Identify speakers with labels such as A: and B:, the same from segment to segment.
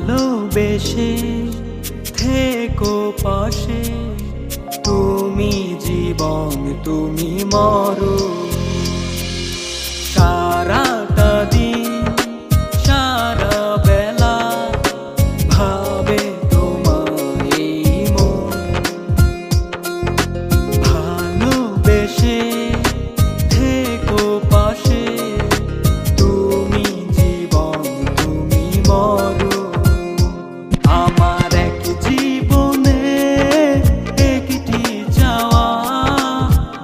A: ভালোবেসে থেকো পাশে, তুমি জীবন তুমি মরণ। সারাটা দিন সারা বেলা ভাবে তোমায় মন, ভালোবেসে থেকো পাশে, তুমি জীবন তুমি মরণ। আমার এক জীবনে একটি চাওয়া,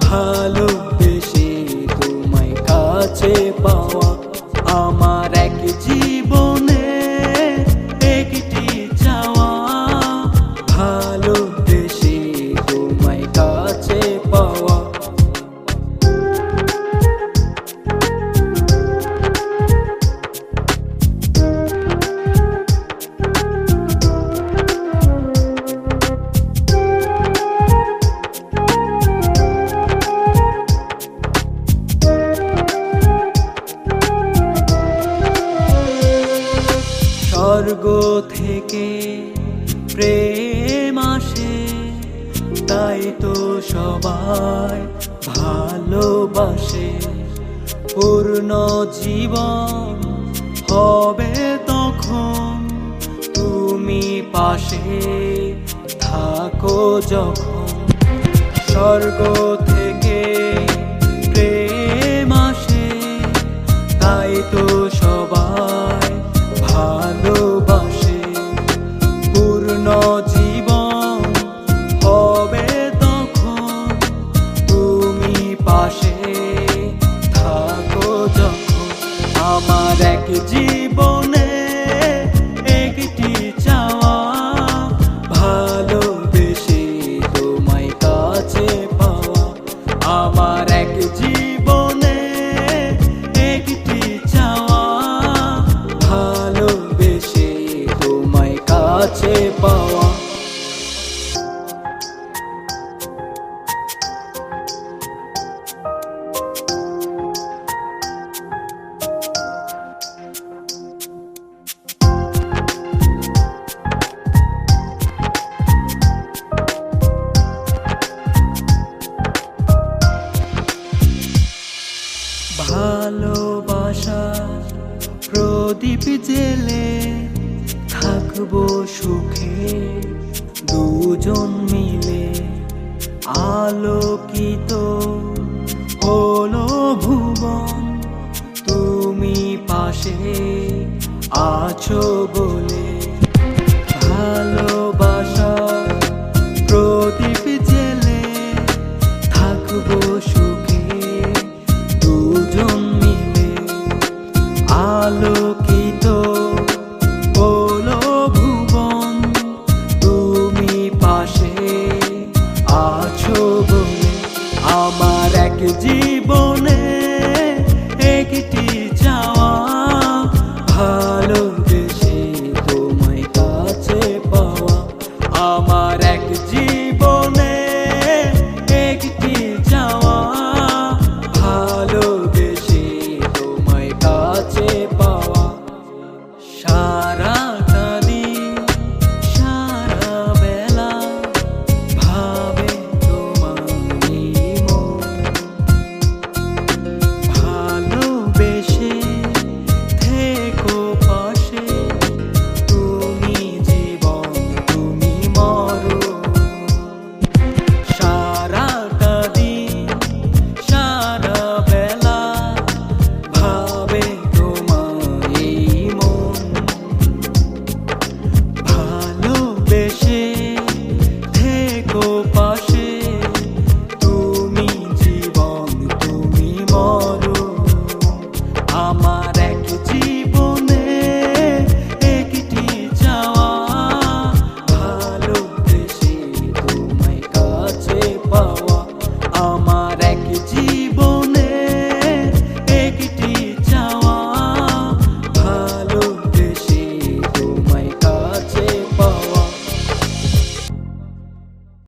A: ভালোবেসে তোমায় কাছে পাওয়া। আমার এক জীবনে একটি চাওয়া, ভালোবেসে তোমায় কাছে পাওয়া। স্বর্গ থেকে প্রেম আসে, তাই তো সবাই ভালোবাসে। পূর্ণ জীবন হবে তখন, তুমি পাশে থাকো যখন। স্বর্গ থেকে প্রেম আসে, তাই তো সবাই ভালোবাসে। পূর্ণ জীবন হবে তখন, তুমি পাশে থাকো যখন। আমার এক জীবনে একটি চাওয়া, ভালোবেসে তোমায় কাছে পাওয়া। আমার এক জীবনে একটি চাওয়া, ভালোবেসে তোমায় কাছে পাওয়া। ভালোবাসা প্রদীপ জেলে থাকবো সুখে, দুজন মিলে। আলোকিত হলো ভুবন, তুমি পাশে আছো বলে।